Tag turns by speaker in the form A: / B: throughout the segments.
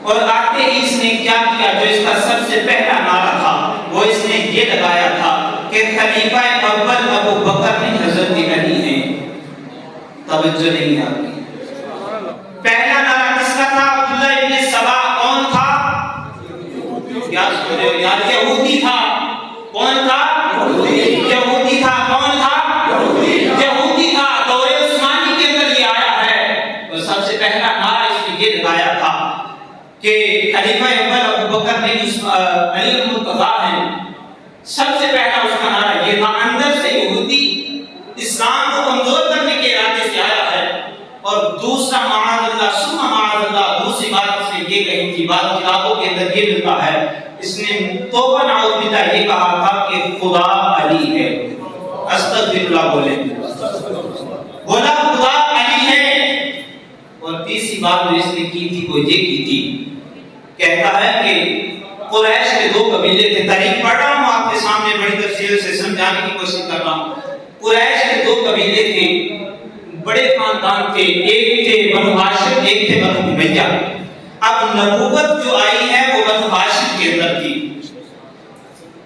A: और आते ही इसने क्या किया, जो इसका सबसे पहला नारा था वो इसने ये लगाया था कि खलीफा अव्वल अबू बकर नहीं हजरत अली हैं। तवज्जो नहीं आपकी। पहला नारा किसका था? अब्दुल्लाह इब्न सबा। कौन था? याद करो यार, यहूदी था। कौन था? यहूदी था। कौन था? यहूदी था। दौरे उस्मानी के अंदर ये आया है और सबसे पहला नारा इसने ये लगाया था कि खलीफा अव्वल अबू बकर ने अली मुर्तजा हैं। सबसे पहला उसका नारा ये था। अंदर से यहूदी इस्लाम को कमजोर करने के इरादे से आया है। और दूसरा माअज़ल्लाह सुम्मा माअज़ल्लाह, दूसरी बात इसने ये कही थी, बाद किताबों के अंदर ये मिलता है, इसने तौबा नाउज़ बिल्लाह ये कहा था कि खुदा अली है। अस्तगफिरुल्लाह बोला खुदा अली है। और तीसरी बात जो इसने की थी वो ये की थी, कहता है कि कुरैश के दो कबीले थे। तारीख पढ़ रहा हूँ आपके सामने, बड़ी तफसील से समझाने की कोशिश कर रहा हूँ। कुरैश के दो कबीले थे, बड़े खानदान थे। एक थे बनु हाशिम, एक थे बनु उमैया। अब नबूवत जो आई है वो बनु हाशिम के अंदर थी।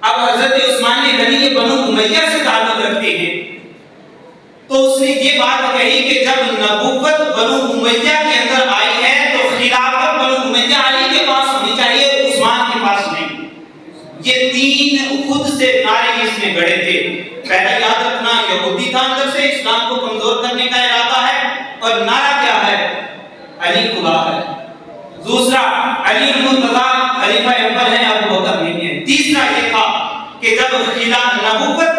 A: अब हजरत उस्मान गनी ये बनु उमैया से ताल्लुक रखते हैं, तो उसने ये बात कही कि जब नबूवत बनु उमैया के अंदर आई है तो खिलाफत बनु उमैया अली के पास होनी चाहिए, उस्मान के पास नहीं। ये तीन खुद से नारे इसने गढ़े थे। पहला याद रखना, यहूदी था, अंदर से इस्लाम को कमजोर करने का इरादा है। और नारा क्या है? अली खुदा है। दूसरा, अली मुर्तजा खलीफा अव्वल है, अबू बकर नहीं है। तीसरा ये था कि जब खिलाफत नबूवत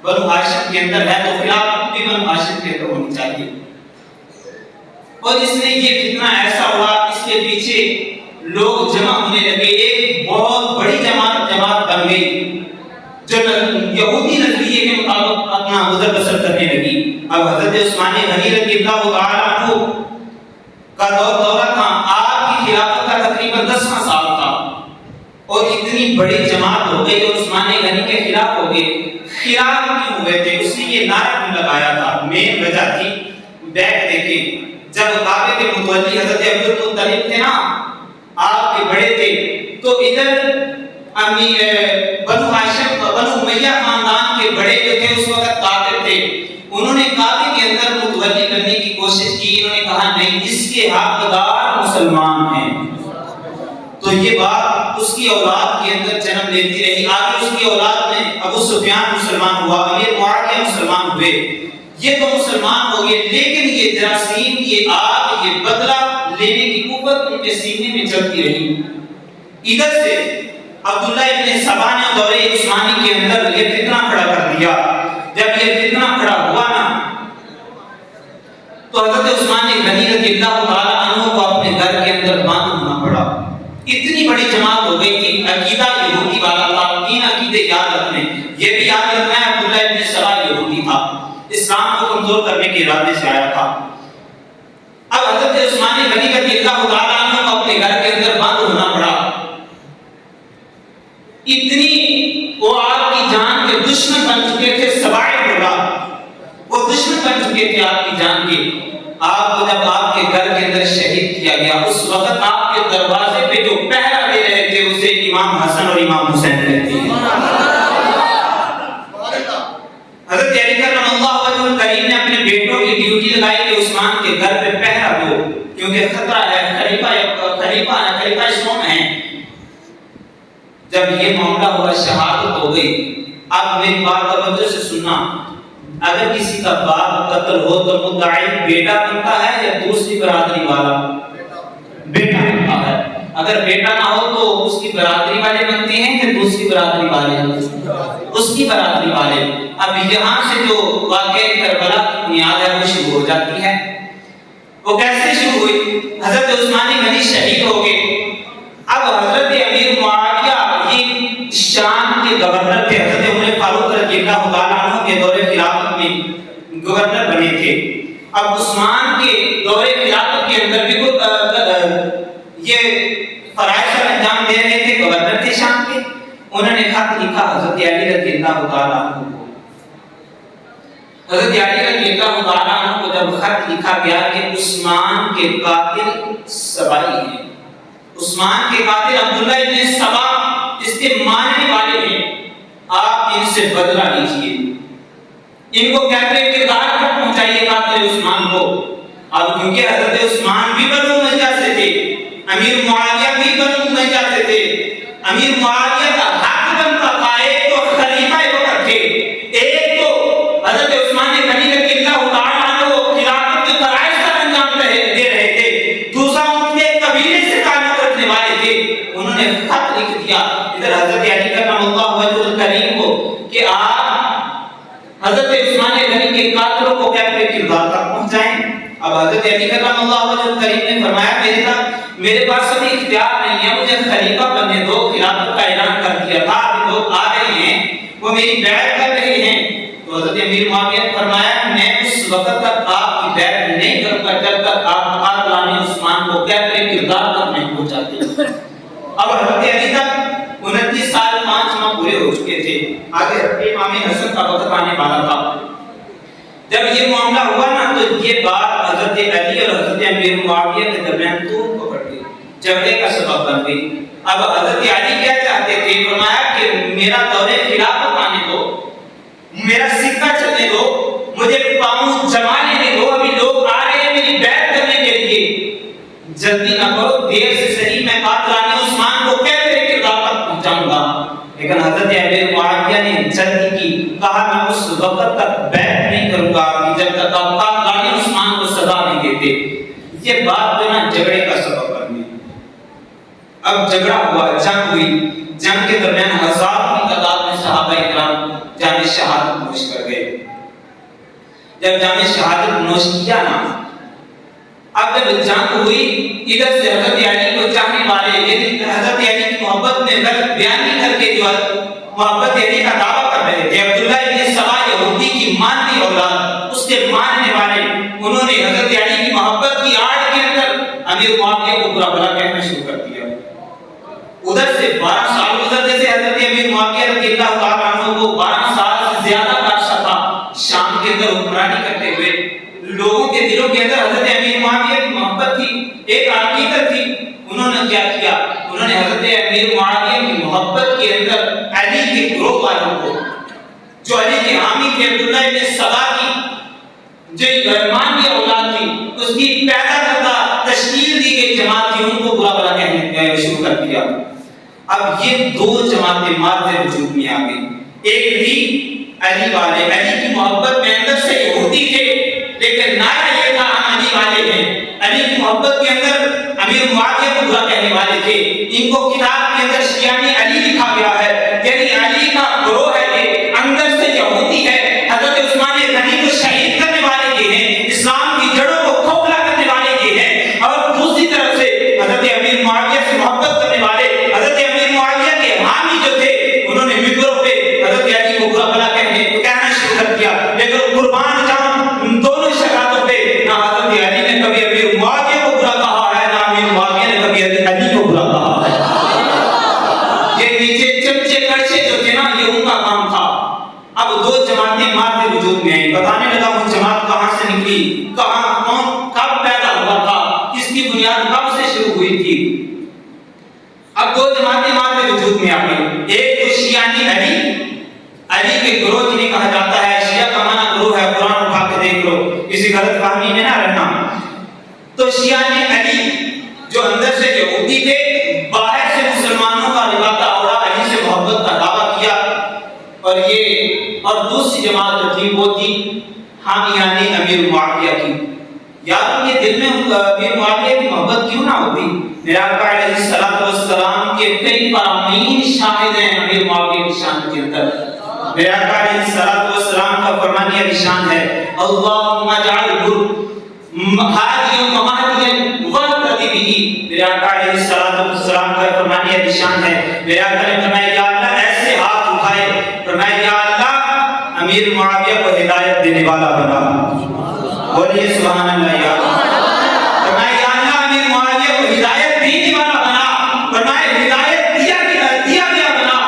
A: बनु हाशिम के अंदर है तो खिलाफत भी बनु हाशिम के अंदर होनी चाहिए। और इसने ये फितना ऐसा हुआ, इसके पीछे लोग जमा होने लगे। एक बहुत बड़ी जमात बन गई जो यहूदी नजरिए के मुताबिक अपना गुजर बसर करने लगी। अब हजरत उस्मान गनी रज़ियल्लाहु ताला अन्हु का दौरा था। आपकी खिलाफत का तकरीबन 10वां साल था और इतनी बड़ी जमात हो गई और उस्मान गनी के खिलाफ हो गए। खिलाफ क्यों हुए थे? उसने ये नारा क्यों लगाया था? मेन वजह थी, बैक देखें, जब काबे के मुतवल्ली हजरत अब्दुल मुत्तलिब थे ना, आपके बड़े थे, तो इधर बनु हाशिम बनु उमैया खानदान के बड़े जो थे उस वक्त काफिर थे। उन्होंने काबे के अंदर मुतवल्ली करने की कोशिश की। इन्होंने कहा नहीं, इसके हकदार मुसलमान हैं। तो ये बात उसकी औलाद के अंदर जन्म लेती रही। आगे उसकी औलाद में अबू सुफियान मुसलमान हुआ, अमीर मुआविया मुसलमान हुए, ये तो मुसलमान हो गए। लेकिन ये जरासीम, ये आग, ये बदला लेने की कुव्वत उनके सीने में चलती रही। इधर से अब्दुल्लाह इब्न सबा ने दौरे उस्मानी के अंदर ये फितना खड़ा कर दिया। जब ये फितना खड़ा हुआ ना, तो हजरत उस्मान गनी रज़ियल्लाहु ताला अन्हु को अपने घर के अंदर बंद होना पड़ा। इतनी बड़ी जमात हो गई कि अकीदा यहूदी वाला था। तीन अकीदे याद रखने, ये भी याद रखना है, अब्दुल्लाह इब्न सबा यहूदी था, इस्लाम को कमजोर करने के इरादे से आया था। अब हजरत उस्मान गनी रज़ियल्लाहु ताला अन्हु को अपने घर के अंदर बंद होना पड़ा। इतनी वो आपकी जान के दुश्मन बन चुके थे। सवाए बोला, वो दुश्मन बन चुके थे आपकी जान के। आपको जब आपके घर के अंदर शहीद किया गया, उस वक्त आपके दरवाजे पे जो पहरा दे रहे थे उसे इमाम हसन और इमाम हुसैन कहते हैं। हजरत अली करमल्लाहु वजहुल करीम ने अपने बेटों की ड्यूटी लगाई कि उस्मान के घर पे पहरा दो, क्योंकि खतरा है, खलीफा इस्लाम है। जब ये मामला हुआ, शहादत हो गई। अब मेरी बात तवज्जो से सुनना, अगर किसी का बाप कत्ल हो तो मुद्दाई बेटा बनता है या दूसरी बरादरी वाला? बेटा बनता है। अगर बेटा ना हो तो उसकी बरादरी वाले बनते हैं या दूसरी बरादरी वाले? उसकी बरादरी वाले। अब यहाँ से जो वाक़या करबला की बुनियाद है वो शुरू हो जाती है। वो कैसे शुरू हुई? हजरत उस्मान गनी शहीद हो गए। अब हजरत अमीर मुआविया ये शाम के गवर्नर थे। हजरत उमर फारूक रज़ियल्लाहु ताला अन्हु के दौरे खिलाफत में गवर्नर बने थे। अब उस्मान के दौरे खिलाफत के अंदर भी ये फराइज़ अंजाम दे रहे थे, गवर्नर थे शाम के। उन्होंने खत लिखा हजरत अली रज़ियल्लाहु ताला अन्हु को। हजरत अली रज़ियल्लाहु ताला अन्हु को जब खत लिखा गया कि उस्मान के कातिल सबाई हैं, उस्मान के कातिल अब्दुल्ला इब्न सबा इसके मानने वाले हैं, आप इनसे बदला लीजिए, इनको कैफरे किरदार तक पहुंचाइए कातिल उस्मान को। अब क्योंकि हजरत उस्मान भी बनु उमय्या से थे, अमीर मुआविया भी बनु उमय्या से थे, अमीर मुआविया का हक बनता था, एक तो खलीफा वक्त थे, एक तो हजरत उस्मान ने खलीफा किल्ला उतारा को खिलाफत के फराइज का अंजाम दे रहे थे, दूसरा उनके कबीले से ताल्लुक रखने वाले थे। उन्होंने खत लिख दिया इधर हजरत अली करमल्लाहु वजहुल करीम को कि आप हजरत उस्मान गनी के कातिलों को कैफरे किरदार तक पहुंचाएं। अब हजरत अली करमल्लाहु वजहुल करीम ने फरमाया मेरे पास अभी इख्तियार नहीं है, मुझे खलीफा बनने दो, खिलाफत का ऐलान कर दिया था, अभी लोग आ रहे हैं, वो मेरी बैत कर रहे हैं। तो हजरत अमीर मुआविया ने फरमाया मैं उस वक्त तक आपकी बैत नहीं करूंगा जब तक आप कातिलाने उस्मान को कैफरे किरदार तक नहीं पहुंचाते। अब हजरत अली तक 29 साल 5 माह पूरे हो चुके थे, आगे हजरत इमाम हसन का वक्त आने वाला था। जब ये मामला हुआ ना तो ये बात हजरत अली और हजरत अमीर मुआविया के दरमियान तूल पकड़ गई, झगड़े का सबब बन गई। अब हजरत अली क्या चाहते थे, फरमाया कि मेरा दौरे खिलाफत आने दो, मेरा सिक्का चलने दो, मुझे पांव जमा लेने दो, अभी लोग आ रहे हैं मेरी बैत करने के लिए, जल्दी ना करो, देर से सही मैं कातिलाने उस्मान को कैफरे किरदार तक पहुंचाऊंगा। लेकिन हजरत अमीर मुआविया ने जल्दी की, कहा मैं उस वक्त तक बैत नहीं करूंगा जब तक आप कातिलाने उस्मान को सजा नहीं देते। ये बात जो ना झगड़े का सबब बन गई। अब झगड़ा हुआ, जंग हुई, जंग के दरमियान हजारों की तादाद में सहाबा इकराम जाने शहादत नोश कर गए। जब जाने शहादत नोश किया ना, अब जब जंग हुई, इधर से हजरत अली को चाहने वाले हजरत अली की मोहब्बत में गलत बयानी करके जो मोहब्बत अली का दावा कर रहे थे, अब्दुल्ला इब्न सबा यहूदी की माननी औलाद, उसके मानने वाले, उन्होंने हजरत अली की मोहब्बत की आड़ के अंदर अमीर मुआविया को बुरा भला कहना शुरू कर दिया। उधर से 12 साल गुजरने से हजरत अमीर मुआविया रज़ियल्लाहु ताला अन्हु को 12 साल से ज्यादा का अरसा था शाम के अंदर हुक्मरानी करते हुए। लोगों के दिलों के अंदर हजरत अमीर मुआविया की मोहब्बत थी, एक अकीदत थी। उन्होंने क्या किया, उन्होंने हजरत अमीर मुआविया की मोहब्बत के अंदर अली के ग्रोह वालों को, जो अली के हामी थे, अब्दुल्ला इब्न सबा की जो रहमान की औलाद थी, उसकी पैदा करदा तश्कील दी गई जमात थी, उनको बुरा भला कहने शुरू कर दिया। अब ये दो जमातें मारते वजूद में आ गई। एक थी अली वाले, अली की मोहब्बत में अंदर से यहूदी थे, लेकिन नारा ये था हम अली वाले हैं। अली की मोहब्बत के अंदर अमीर मुआविया को बुरा कहने वाले थे। इनको किताब के अंदर शियानी अली लिखा गया है, यानी अली का ग्रोह है, ये अंदर से यहूदी है। हजरत उस्मान गनी को शहीद करने वाले ये हैं, इस्लाम की जड़ों को खोखला करने वाले ये हैं, और दूसरी तरफ से हजरत अमीर मुआविया से मोहब्बत करने वाले हजरत अमीर मुआविया के हामी जो थे, उन्होंने मिंबरों पे हजरत अली को बुरा भला कहना शुरू कर दिया। लेकिन कुर्बान जाऊं दोनों शहादतों पे, ना हजरत अली ने कभी अमीर मुआविया को बुरा कहा है, ना अमीर मुआविया ने कभी अली को बुरा कहा है। ये नीचे चमचे कड़छे जो थे ना, ये उनका काम था। अब दो जमातें मारते वजूद में आई। बताने लगा वो जमात कहां से निकली, कहां कौन कब पैदा हुआ था, किसकी बुनियाद कब से शुरू हुई थी। अब दो जमातें मारते वजूद में आ गई। एक तो शियानी अली, अली के ग्रोह जिन्हें कहा जाता है, शिया का माना ग्रोह है, कुरान उठा के देख लो, किसी गलत फहमी में ना रहना। तो शियानी अली जो अंदर से यहूदी थे, बाहर से मुसलमानों का लिबासा ओढ़ा, अली से मोहब्बत का दावा किया। और दूसरी जमात जो थी वो थी हामियानी अमीर मुआविया की। यार उनके दिल में अमीर मुआविया की मोहब्बत क्यों ना होती। मेरे आका अलैहिस्सलातु वस्सलाम के कई फरामीन शाहिद हैं अमीर मुआविया की शान के अंदर। मेरे आका अलैहिस्सलातु वस्सलाम का फरमान ये निशान है, अल्लाहुम्मा जअलहु हादियन व महदियन वहतदी बिही। मेरे आका अलैहिस्सलातु वस्सलाम का फरमान ये निशान है, मेरे आका ने फरमाया या अल्लाह ऐसे हाथ उठाए, फरमाया या अल्लाह अमीर मुआविया को हिदायत देने वाला बना। बोलिए सुभान अल्लाह। या फरमाया या अल्लाह अमीर मुआविया को हिदायत देने वाला बना, फरमाया हिदायत दिया गया बना।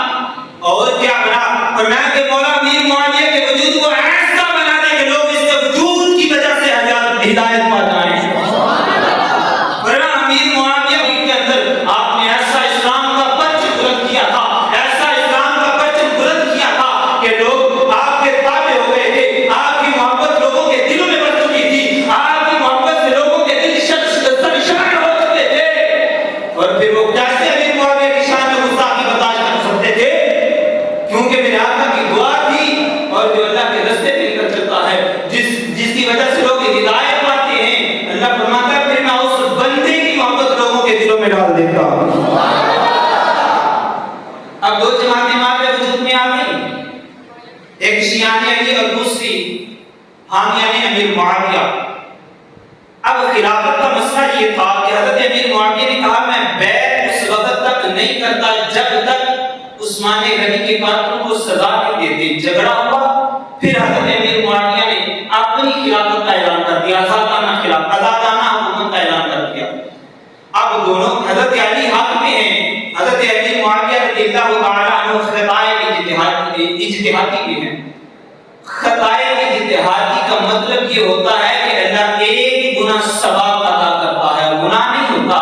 A: और क्या बना, फरमाया कि मौला अमीर मुआविया के वजूद को ऐसा बना दे कि लोग इसके वजूद की वजह से हिदायत पा जाएं। फरमाया अमीर मुआविया के अंदर आप और फिर वो कैसे अमीर मुआविया की शान में गुस्ताखी बर्दाश्त कर सकते थे? क्योंकि मेरे आका की दुआ थी और जो अल्लाह के रास्ते पे निकल चलता है, जिसकी वजह से लोग हिदायत पाते हैं, अल्लाह फरमाता है फिर मैं उस बंदे की मोहब्बत लोगों के दिलों में डाल देता हूं। अब दो जमातें मारे वजूद में आ गई, एक शियाने अली और दूसरी हामियाने अमीर मुआविया। अब खिलाफत का मसला ये था कि हजरत अमीर मुआविया ने कहा मैं बैत उस वक्त तक नहीं करता जब तक उस्मान गनी के कातिलों को सजा नहीं देते। झगड़ा हुआ, फिर हजरत अमीर मुआविया ने अपनी खिलाफत का ऐलान कर दिया, आजादाना हुकूमत का ऐलान कर दिया। अब दोनों हजरत अली हक में हैं, हजरत अमीर मुआविया रज़ियल्लाहु तआला अन्हु खताए इज्तिहादी भी हैं। खताए इज्तिहादी का मतलब ये होता है कि अल्लाह एक गुना सवाब अता करता है, गुनाह नहीं होता,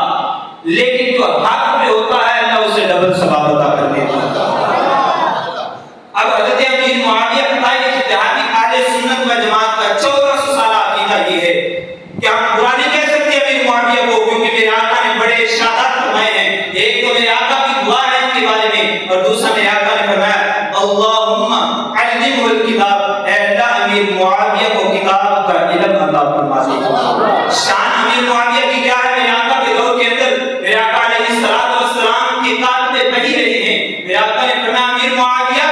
A: लेकिन जो हक पे होता है अल्लाह उसे डबल सवाब अता कर देता है। अब हजरत अमीर मुआविया खताए इज्तिहादी अहले सुन्नत व जमात का 1400 साल अकीदा ये है कि हम बुरा नहीं कह सकते अमीर मुआविया को, क्योंकि मेरे आका ने बड़े इरशादात फरमाए हैं। एक तो मेरे आका की दुआ है इनके बारे में, और दूसरा मेरे आका ने फरमाया अल्लाहुम्मा अल्लिमहुल किताब, ऐ अल्लाह अमीर मुआविया को किताब का इल्म अता फरमा दे। शान अमीर मुआविया की क्या है? मेरे आका के दौर के अंदर मेरे आका अलैहिस्सलातु वस्सलाम के कातिल पढ़ी रहे हैं। मेरे आका ने फरमाया अमीर मुआविया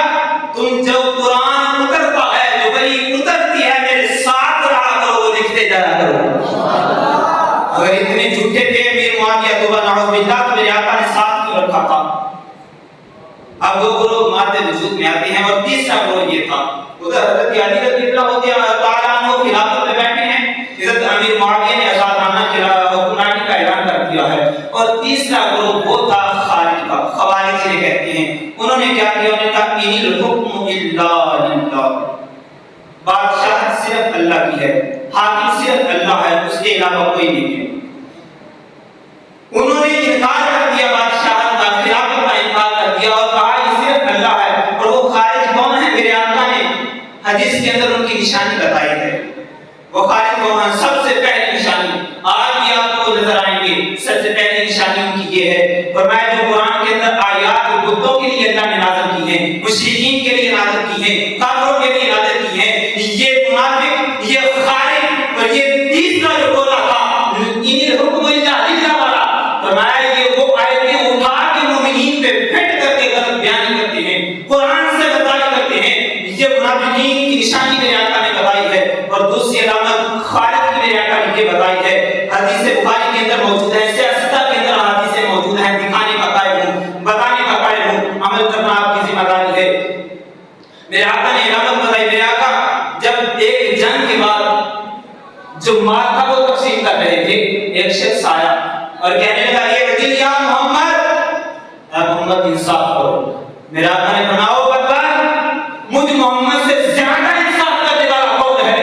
A: तुम जो कुरान उतरता है, जो वही उतरती है, मेरे साथ रहा करो, वो लिखते जाया करो। अगर इतने झूठे थे अमीर मुआविया तो नाउज़ बिल्लाह, तो मेरे आका ने साथ क्यों रखा था? अब दो ग्रोह माते वजूद में आते हैं, और तीसरा ग्रोह ये था, उधर हजरत अली रज़ियल्लाहु तआला अन्हु खिलाफत में बैठे हैं, हजरत अमीर मुआविया ने आजादाना हुक्मरानी का ऐलान कर दिया है। और तीसरा ग्रोह वो था खारिज का, खवारिज जिन्हें कहते हैं। उन्होंने क्या किया? उन्होंने कहा इनिल हुक्मु इल्ला लिल्लाह, बादशाह सिर्फ अल्लाह की है, हाकिम सिर्फ अल्लाह है, उसके अलावा कोई नहीं है। उन्होंने इनकार कर दिया, बादशाह का खिलाफत का इनकार कर दिया और कहा ये सिर्फ अल्लाह है। और वो खारिज कौन है? मेरे आका ने हदीस के अंदर उनकी निशानी बताई है। वो खारिज कौन है? सबसे पहली निशानी आज भी आपको नजर आएंगे। सबसे पहली निशानी उनकी ये है, फरमाया जो कुरान के अंदर आयात बुतों के लिए अल्लाह ने नाज़िल की है, मुशरिकीन के लिए नाज़िल की है, काफिरों के लिए नाज़िल की है, ये मुनाफिक, ये खारिज और ये तीसरा जो बोला था इनिल हुक्मु इल्ला लिल्लाह वाला, फरमाया ये वो आयतें उठा के मोमिनीन पे फिट करके गलत बयानी करते हैं, कुरान से बदलाई करते हैं। ये मुनाफिकीन की निशानी मेरे आका ने बताई है। और दूसरी अलामत खालिद की मेरे आका ने ये बताई है, हदीस बुखारी के अंदर मौजूद है, सियासत के अंदर हदीसें मौजूद हैं, दिखाने का कायल हूं, बताने का कायल हूं, अमल करना आपकी जिम्मेदारी है। मेरे आका ने इलामत बताई। मेरे आका जब एक जंग के बाद जो माल था वो तकसीम कर रहे थे, एक शख्स आया और कहने लगा ये वजीर या मोहम्मद इंसाफ करो। मेरे आका ने फरमाया ओ बदला, मुझ मोहम्मद से ज्यादा इंसाफ करने वाला कौन है?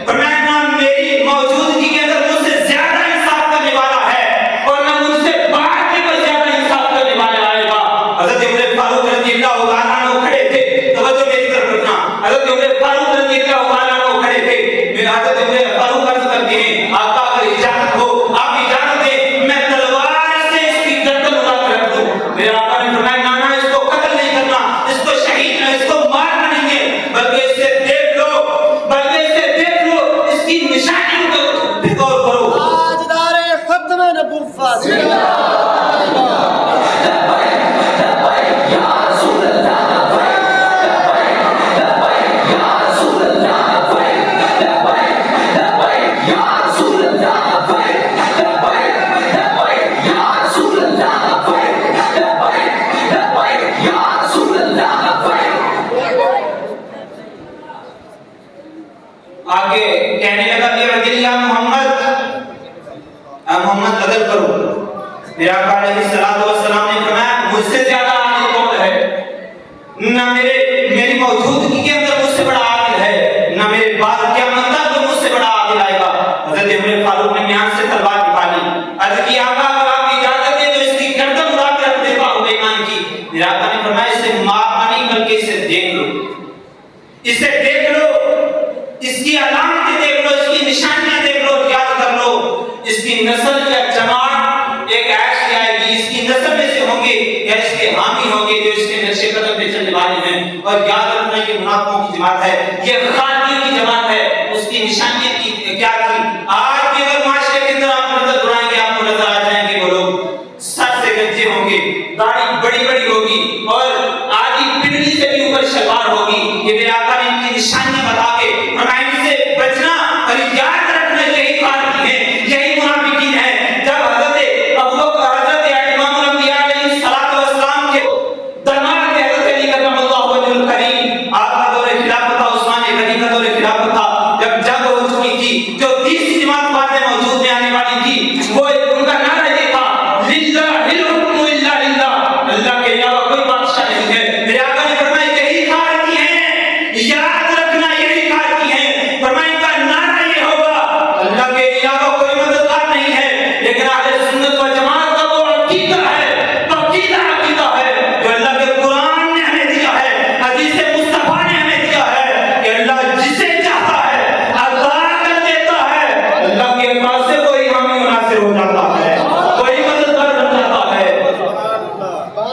A: फरमाया ना मेरी मौजूदगी के अंदर मुझसे ज्यादा इंसाफ करने वाला है और ना मुझसे बाद में कोई ज्यादा इंसाफ करने वाला आएगा। हजरत उमर फारूक रज़ियल्लाहु तआला अन्हु खड़े थे, तवज्जो मेरी तरफ रखना। हजरत उमर फारूक रज़ियल्लाहु तआला अन्हु खड़े थे। मेरे हजरत उमर फारूक अर्ज करते हैं आका अगर इजाजत हो, आप इजाजत दें, मैं तलवार से इसकी गर्दन उड़ा कर रख दूं। मेरे आका ने फरमाया ना ना इसको कत्ल नहीं करना, इसको शहीद नहीं, इसको मारना नहीं है, बल्कि इसे देख लो, बल्कि इसे देख लो, इसकी निशानी को गौर करो।
B: ताजदारे खत्म नबुव्वत
A: आगे कहने लगा कि वजीर मोहम्मद बदल करो। मेरे आका अलैहिस्सलातु वस्सलाम ने फरमाया मुझसे ज्यादा आदिल कौन है? ना मेरी मौजूदगी के अंदर मुझसे बड़ा आदिल है, ना मेरे बाद क़यामत तक मुझसे बड़ा आदिल आएगा। हजरत उमर फारूक ने म्यान से तलवार निकाली, अर्ज किया आका अगर आप इजाजत दें तो इसकी गर्दन उड़ा कर रख देता हूं बेईमान की। मेरे आका ने फरमाया इसे मारना नहीं बल्कि इसे देख लो, इसे देख लो, इसकी अलामतें देख लो, इसकी निशानियां देख लो, याद कर लो, इसकी नस्ल या जमात एक ऐसी आएगी अली इसकी नस्ल में से होंगे या इसके हामी होंगे जो इसके नक्शे कदम पे चलने वाले हैं। और याद रखना ये मुनाफिकों की जमात है, ये खालियों की जमात है। उसकी निशानियां की क्या थी? आज भी अगर माशरे के अंदर आप नजर उड़ाएंगे आपको नजर आ जाएंगे वो लोग सर से गंजे होंगे, दाढ़ी बड़ी बड़ी होगी और आधी पिंडली से भी ऊपर शलवार होगी। ये मेरे आका ने इनकी निशानियां बता के फरमाया से बचना और याद रखना यही खालिद है, यही मुनाफिकीन है। जब हजरत अबू बकर हजरत इमाम अंबिया अलैहिस्सलातु वस्सलाम के दरबार में हजरत अली करमल्लाहु वजहुल करीम आपका दौर खिलाफत था, उस्मान गनी का दौर खिलाफत था, जब जंग हो चुकी थी, जो तीसरी जमात बाद में मौजूद में आने वाली थी, वो उनका नारा ये था लिल्लाहिल हुक्मु इल्ला लिल्लाह, अल्लाह के अलावा कोई बादशाह नहीं है। मेरे आका ने फरमाया यही खालिद हैं, याद रखना यही खालिद हैं। फरमाया इनका नारा ये होगा अल्लाह के अलावा कोई मददगार नहीं है। लेकिन अहले सुन्नत व जमात का वो अकीदा है, पक्कीदा अकीदा है जो अल्लाह के कुरान ने हमें दिया है, हदीस मुस्तफा ने हमें दिया है कि अल्लाह जिसे चाहता है अता कर देता है। अल्लाह के पास से कोई हामी मुनासिर हो जाता है, कोई मददगार बन जाता है।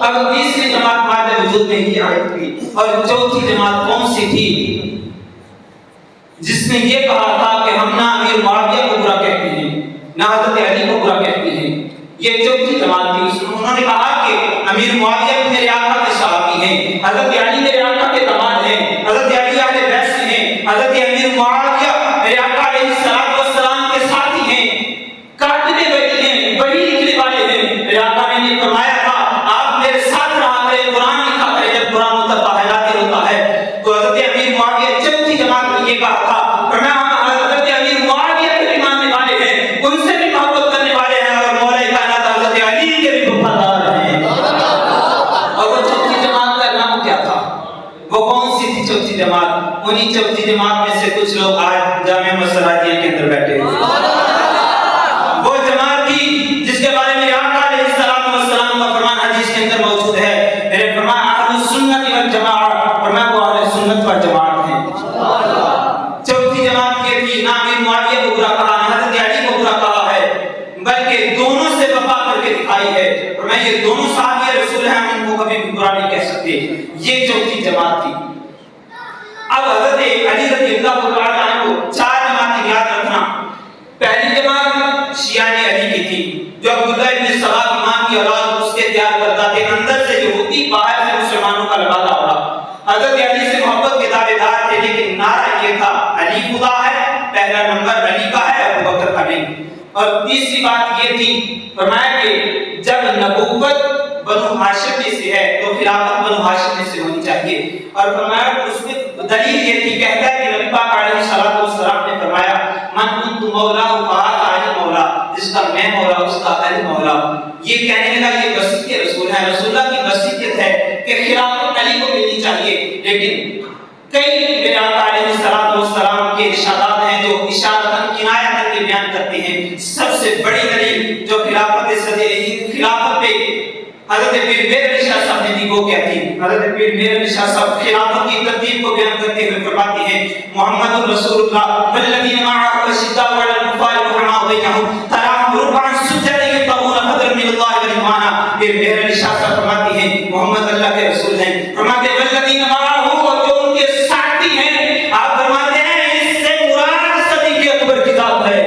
A: अब तीसरी जमात बाद वजूद में ही आई थी और चौथी जमात कौन सी थी? जिसने ये कहा था कि हम ना अमीर मुआविया को बुरा कहते हैं ना हजरत अली को बुरा कहते हैं। ये चौथी जमात थी। उन्होंने कहा कि अमीर मुआविया मेरे आका के सहाबी हैं, हजरत अली मेरे आका के दामाद हैं, हजरत अली अहले बैत से हैं, हजरत अमीर मुआविया मेरे आका अलैहिस्सलातु वस्सलाम के साथी हैं, कातिबे वही हैं, वही लिखने वाले हैं। मेरे आका ने फरमाया था आप मेरे साथ रहा करें, कुरान लिखा करें। जब कुरान मुतब्बा नाज़िल होता है तो हजरत अमीर मुआविया चौथी जमात ने ये कहा था फरमाया हम हजरत अमीर मुआविया के भी मानने वाले हैं, उनसे भी मोहब्बत करने वाले हैं और मौला कायनात हजरत अली के भी वफादार हैं। और वो चौथी जमात का नाम क्या था? वो कौन सी थी चौथी जमात? उन्हीं चौथी जमात में से कुछ लोग आज जामिया मसलातिया के अंदर बैठे हैं। वो जमात थी जिसके बारे में आका अलैहिस्सलातु वस्सलाम का फरमान हदीस के अंदर मौजूद है। मेरे फरमान अहलुस सुन्नत वल जमाअत, फरमान वो अहले सुन्नत वल जमाअत हैं। चौथी जमात ये थी ना अमीर मुआविया को बुरा कहा ना हजरत अली को बुरा कहा है, बल्कि दोनों से वफा करके दिखाई है। फरमाया ये दोनों साहबी रसूल हैं, हम इनको कभी भी बुरा नहीं कह सकते। ये चौथी जमात थी। अब हजरत अली रज़ियल्लाहु तआला अन्हु चार जमातें याद रखना। पहली जमात शियाने अली की थी जो अब्दुल्लाह इब्न सलाह इमाम की औलाद उसके तैयार करता थे, अंदर से यहूदी बाहर से मुसलमानों का लबादा हो रहा। हजरत अली से मोहब्बत के दावेदार थे, लेकिन नारा ये था अली खुदा है, पहला नंबर अली का है, अबू बकर का नहीं। और तीसरी बात ये थी फरमाया कि जब नबूवत बनु हाशिम में से है तो खिलाफत बनु हाशिम में से होनी चाहिए। और फरमाया उसमें दलील ये थी, कहता है कि नबी पाक अलैहिस्सलातु वस्सलाम ने फरमाया मन कुन्तु मौला फ़अता अली मौला, जिसका मैं मौला उसका अली मौला। ये कहने लगा ये वसीयत रसूल है, रसूलुल्लाह की वसीयत है कि खिलाफत अली को मिलनी चाहिए। लेकिन कई मेरे आका अलैहिस्सलातु वस्सलाम के इरशादात हैं जो इशारतन किनायतन के बयान करते हैं। सबसे बड़ी दलील जो खिलाफत पे हजरत पीर मेर अली शाह साहब ने दी वो क्या थी? हजरत पीर मेर अली शाह साहब खिलाफत की तरतीब को बयान करते हुए फरमाते हैं मुहम्मदुर रसूलुल्लाह वल्लज़ीना मअहु अशिद्दाउ अलल कुफ़ारि रुहमाउ बैनहुम तराहुम रुकअन सुज्जदन यब्तगूना फज़लन मिनल्लाहि व रिज़वाना। पीर मेर अली शाह साहब फरमाते हैं मोहम्मद अल्लाह के रसूल हैं, फरमाते हैं वल्लज़ीना मअहु और जो उनके साथी हैं। आप फरमाते हैं इससे मुराद सदी के अकबर किताब है।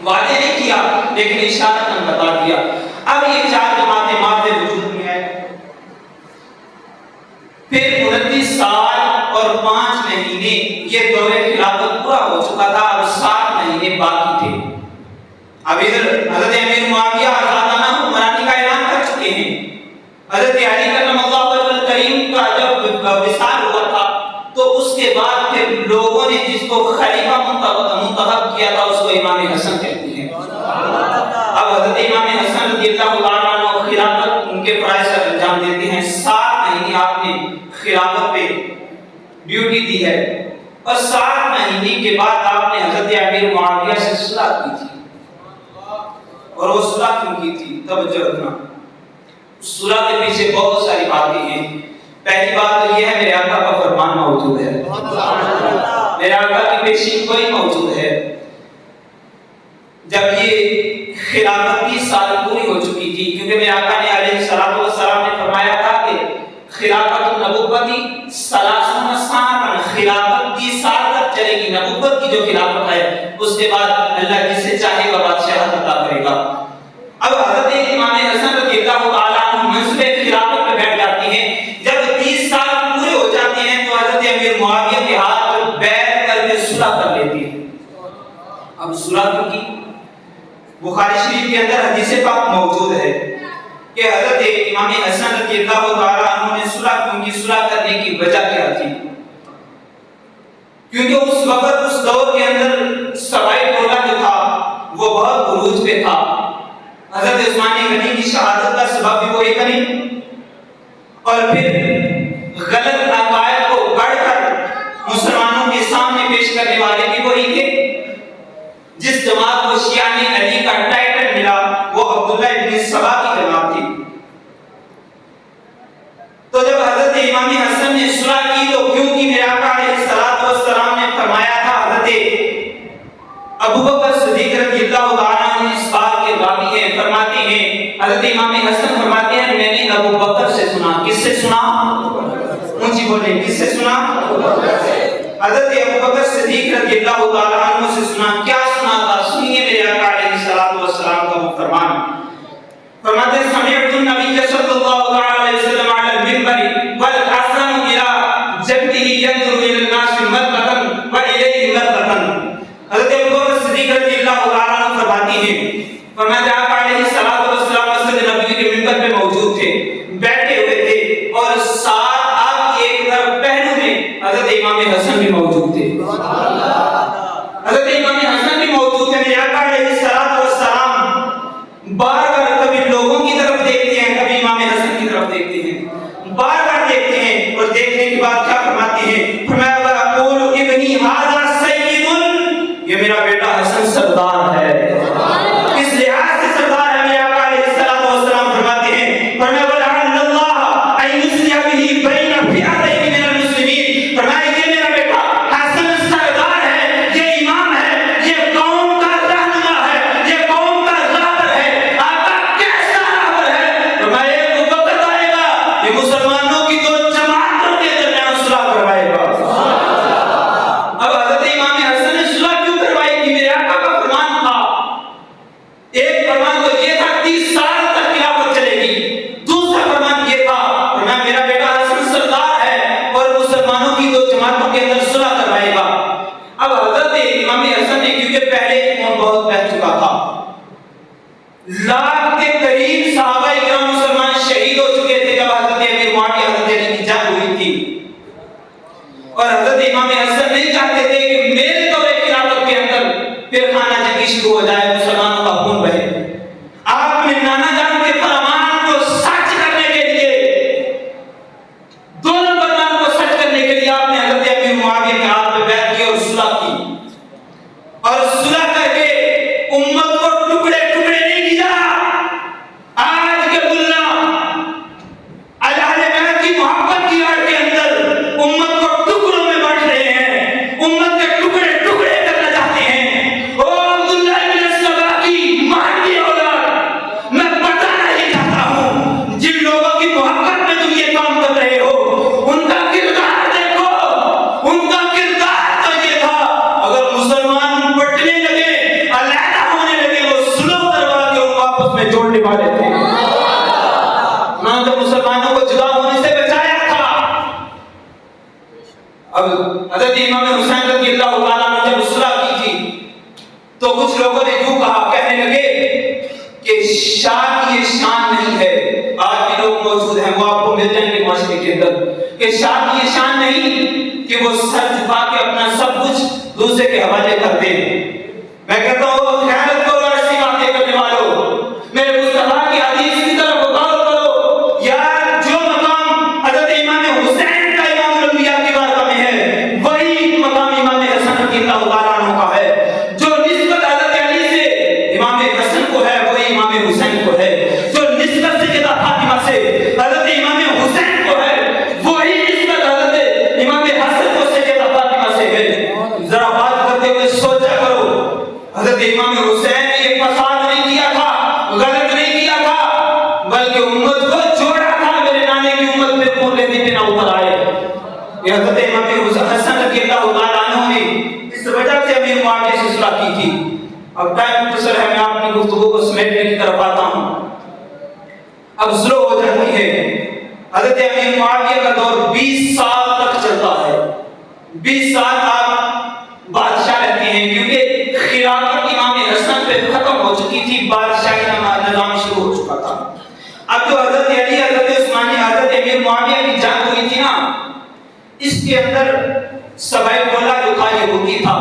A: वादे नहीं किया लेकिन इशारतन बता दिया। अब ये चार जमातें मादे वजूद में है। फिर 29 साल और 5 महीने ये दौरे खिलाफत पूरा हो चुका था, अब 7 महीने बाकी थे। अब इधर हजरत अमीर मुआविया आजादाना हुक्मरानी का ऐलान कर चुके हैं। हजरत अली करमल्लाहु वजहुल करीम का जब विसाल हुआ था तो उसके उसके बाद फिर लोगों ने जिसको खलीफा मुंतखब किया था उसको इमाम हसन कहते हैं। अब हजरत इमाम हसन रज़ियल्लाहु ताला अन्हु खिलाफत उनके फराइज का अंजाम देते हैं। 7 महीने आपने खिलाफत पे ड्यूटी दी है और 7 महीने के बाद आपने हजरत अमीर मुआविया से सुलह की थी। और वो सुलह क्यों की थी? तवज्जो रखना, सुलह के पीछे बहुत सारी बातें हैं। पहली बात तो ये है मेरे आका का फरमान मौजूद है, मेरे आका की पेशी कोई मौजूद है। जब ये खिलाफत की साल पूरी हो चुकी थी, क्योंकि मेरे आका ने अलैहिस्सलातु वस्सलाम ने फरमाया था कि खिलाफत नबुव्वती सलासून सानतन, खिलाफत 30 साल तक चलेगी। नबुव्वत की जो खिलाफत है उसके बाद अल्लाह जिसे चाहेगा बादशाहत अता करेगा। अब हजरत इमाम हसन रज़ियल्लाहु ताला अन्हु मंसब खिलाफत पे बैठ जाती हैं। जब 30 साल पूरे हो जाते हैं तो हजरत अमीर मुआविया के हाथ बैठ करके सुलह कर लेती है। अब सुलह क्यों की? बुखारी शरीफ के अंदर हदीस पाक मौजूद है कि हजरत इमाम हसन रज़ियल्लाहु ताला अन्हु ने सुलह क्यों की? सुलह करने की वजह क्या थी? क्योंकि उस वक्त उस दौर के अंदर सवाई दौला जो था वो बहुत उरूज पे था। हजरत उस्मान गनी की शहादत का सबब भी वही बनी और फिर गलत अकायद को गढ़कर मुसलमानों के सामने पेश करने वाले भी वही थे। जिस जमात को शिया ने अली का टाइटल मिला वो अब्दुल्ला इब्न सबा की जमात थी। तो जब हजरत इमाम हसन ने सुलह की तो क्योंकि मेरे आका अलैहिस्सलातु वस्सलाम ने फरमाया था, हजरत अबू बकर सिद्दीक रज़ियल्लाहु ताला अन्हु इस बात के गावी हैं, फरमाते हैं हजरत इमाम हसन फरमाते हैं मैंने अबू बकर से सुना। किससे सुना? ऊंची बोले, किससे सुना? हजरत अबू बकर सिद्दीक रज़ियल्लाहु ताला अन्हु से सुना। क्या सुना था? सुनिए मेरे आका अलैहिस्सलातु वस्सलाम का फरमान। फरमाते हैं समिअतु नबी सल्लल्लाहु अलैहि वसल्लम अला मिंबरी वल हसन इला जद्दिही यंजुरु इला नास मदतन व इलैहि मदतन। हजरत अबू बकर सिद्दीक रज़ियल्लाहु ताला अन्हु फरमाती हैं, फरमाया आका अलैहिस्सलातु वस्सलाम मस्जिद नबवी के मिंबर पे मौजूद थे, बैठे हुए थे और साथ आपकी एक तरफ पहलू में हजरत इमाम हसन भी मौजूद थे। हजरत इमाम हसन भी मौजूद थे। मेरे आका अलैहिस्सलातु वस्सलाम बार-बार कभी लोगों की तरफ देखते हैं, कभी इमाम हसन की तरफ देखते हैं, बार-बार देखते हैं और देखने के बाद क्या फरमाते हैं? फरमाया वक़ूलु इब्नी हाज़ा सय्यिदुन, ये मेरा बेटा हसन सरदार है। इस लिहाज से सरदार है। मेरे आका अलैहिस्सलातु वस्सलाम फरमाते हैं, फरमाया वलअल्लाह अन युस्लिह बिही बैन फिअतैन मिनल मुस्लिमीन, फरमाया ये मेरा बेटा हसन सरदार है, ये इमाम है, ये कौम का रहनुमा है, ये कौम का रहबर है। आका कैसा रहबर है? फरमाया एक वक्त आएगा ये मुसलमानों की दो जमातों के दरमियान सुलह करवाएगा। अब हजरत इमाम हसन ने सुलह क्यों करवाई थी? मेरे आका का फरमान था। एक फरमान तो ये था 30 साल तक खिलाफत चलेगी। दूसरा फरमान ये था, फरमाया मेरा बेटा हसन सरदार है और मुसलमानों की दो जमातों के अंदर सुलह करवाएगा। अब हजरत इमाम हसन ने क्योंकि पहले कौम बहुत बह चुका था, लाख के करीब सहाबा इकराम मुसलमान शहीद हो चुके थे जब हजरत अमीर मुआविया हजरत अली की जंग हुई थी। और हजरत इमाम हसन नहीं चाहते थे कि मेरे दौरे खिलाफत के अंदर फिर खाना जंगी शुरू हो जाए, मुसलमानों का खून बहे। आपने नाना जान के फरमान को सच करने के लिए, दोनों फरमान को सच करने के लिए आपने हजरत अमीर मुआविया के हाथ पे बैठ की और सुलह की और सुलह करके उम्मत को टुकड़े टुकड़े नहीं किया। आज के मुल्ला अहले बैत की मोहब्बत की आड़ के अंदर उम्मत को टुकड़ों में बांट रहे हैं, उम्मत के टुकड़े टुकड़े करना चाहते हैं। ओ अब्दुल्ला इब्न सबा की महदी औलाद, मैं बताना ही चाहता हूं जिन लोगों की मोहब्बत में तुम ये काम कर रहे हो उनका किरदार देखो। उनका किरदार तो ये था, अगर मुसलमान बटने लगे, अलहदा होने लगे, वो सुलह करवा के उनको आपस में जोड़ने वाले थे। ना तो मुसलमानों को जुदा होने से बचाया था। अब हजरत इमाम हुसैन रज़ियल्लाहु ताला ने जब सुलह की थी तो कुछ लोगों ने यूं कहा, कहने लगे कि शाह की ये शान नहीं है। आज भी लोग मौजूद हैं, वो आपको मिल जाएंगे माशरे के अंदर, कि शान ये शान नहीं कि वो सर झुका के अपना सब कुछ दूसरे के हवाले कर दे। मैं कहता हूँ खैरत करो ऐसी बातें करने वालों, मेरे मुस्तफा की हदीस की तरफ गौर करो यार। जो मकाम हजरत इमाम हुसैन का इमाम अंबिया की बारगाह में है, वही मकाम इमाम हसन रज़ियल्लाहु ताला अन्हु का है। जो निस्बत हजरत अली से इमाम हसन को है, वही इमाम हुसैन को है। जो निस्बत सैयदा फातिमा से हजरत इमाम हुसैन को है, वही निस्बत हजरत इमाम हसन को सैयदा फातिमा से है। जरा बात करते हुए सोचा करो, हजरत इमाम हुसैन ने एक फसाद नहीं किया था, गलत नहीं किया था, बल्कि उम्मत को जोड़ा था। मेरे नाने की उम्मत पे पूरे दिन पे ना ऊपर आए। ये हजरत इमाम हसन रज़ियल्लाहु ताला अन्हु ने इस वजह से अमीर मुआविया से सुलह की थी। अब टाइम मुख्तसर है, मैं अपनी गुफ्तगू को समेटने की तरफ आता हूं। अब स्लो हो जाती है। हजरत अमीर मुआविया का दौर 20 साल तक चलता है। 20 साल आप बादशाह रहते हैं, क्योंकि खिलाफत इमाम हसन पे खत्म हो चुकी थी, बादशाही निजाम शुरू हो चुका था। अब जो हजरत अली, हजरत उस्मान, हजरत अमीर मुआविया की जंग हुई थी ना, इसके अंदर सबाई मौला जो था यहूदी था,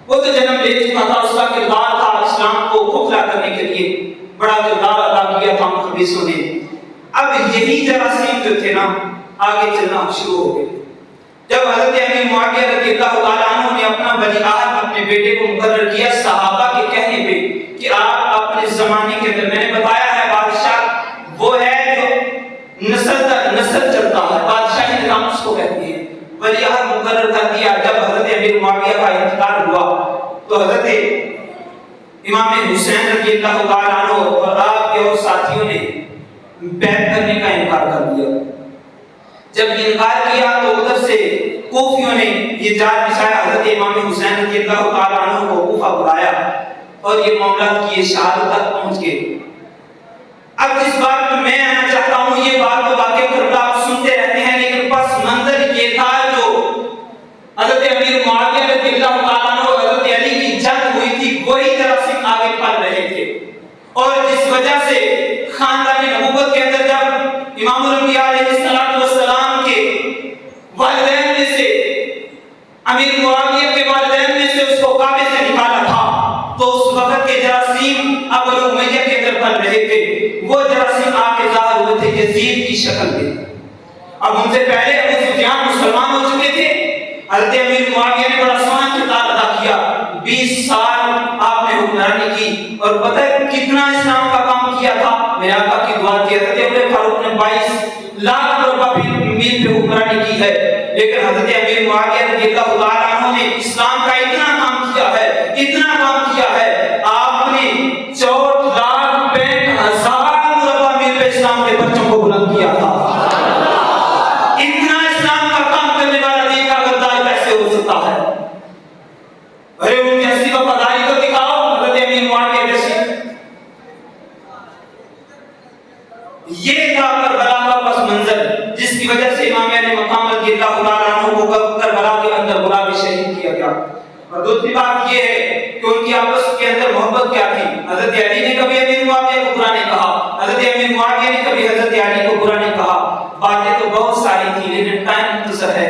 A: वो तो जन्म ले चुका था। उसका किरदार था इस्लाम को खोखला करने के लिए बड़ा किरदार अदा किया था खबीसों ने। अब यही जरासीम जो थे ना, आगे चलना शुरू हो गए। जब हजरत अमीर मुआविया रज़ियल्लाहु ताला अन्हु ने अपना वलीअहद अपने बेटे को मुकर्रर किया सहाबा के कहने पे कि आप अपने जमाने के अंदर, मैंने बताया है बादशाह वो है जो नस्ल चलता है, बादशाही निजाम उसको कहते हैं। वलीअहद मुकर्रर कर दिया। जब हजरत अमीर मुआविया का इंतकाल हुआ तो हजरत इमाम हुसैन रज़ियल्लाहु ताला अन्हु और आपके और साथियों ने बैत करने का इनकार कर दिया। जब इनकार किया तो उधर से कूफियों ने ये जाल बिछाया, हजरत इमाम हुसैन रज़ियल्लाहु ताला अन्हु को कूफा बुलाया और ये मामला की शहादत तक पहुंच गए। अब जिस बात में मैं आना चाहता हूं, ये बात तो वाकई करबला आप सुनते रहते हैं, लेकिन बस मंजर ये था जो हजरत अमीर मुआविया रज़ियल्लाहु ताला अन्हु हजरत अली की जंग हुई थी, वही दरअसल आगे पढ़ रहे थे। और जिस वजह से खानदान नबूवत के अंदर जब इमाम अंबिया अलैहिस्सलातु वस्सलाम के वालिदैन में से, अमीर मुआविया के वालिदैन में से उसको काबे से निकाला था, तो उस वक्त के जरासीम अब बनु उमैया के अंदर पल रहे थे। वो जरासीम आके ज़ाहिर हुए थे यजीद की शक्ल में। अब उनसे पहले अबू सुफियान मुसलमान हो चुके थे। हजरत अमीर मुआविया ने बड़ा सोना किरदार अदा किया। 20 साल आपने हुक्मरानी की, और पता है कितना इस्लाम का काम किया था। मेरे आका की दुआ थी, हजरत अबू फारूक ने 22 लाख मील पे हुक्मरानी की है, लेकिन हजरत अमीर मुआविया रज़ियल्लाहु ताला अन्हु ने इस्लाम का इतना काम किया है, इतना काम किया है। आपने 4,65,000 मुरब्बा मील पे इस्लाम के परचम को बुलंद किया था। इतना इस्लाम का काम करने वाला दीन का गद्दार कैसे हो सकता है? अरे उनकी असली वफादारी को दिखाओ। हजरत अमीर मुआविया जैसी ये था करबला का पस मंजर, जिसकी वजह से इमाम अली मकाम रज़ियल्लाहु ताला अन्हु को करबला के अंदर बुला के शहीद किया गया। और दूसरी बात ये है कि उनकी आपस के अंदर मोहब्बत क्या थी। हजरत अली ने कभी अमीर मुआविया को बुरा नहीं कहा, हजरत अमीर मुआविया ने कभी हजरत अली को बुरा नहीं कहा। बातें तो बहुत सारी थी, लेकिन टाइम मुख्तसर है।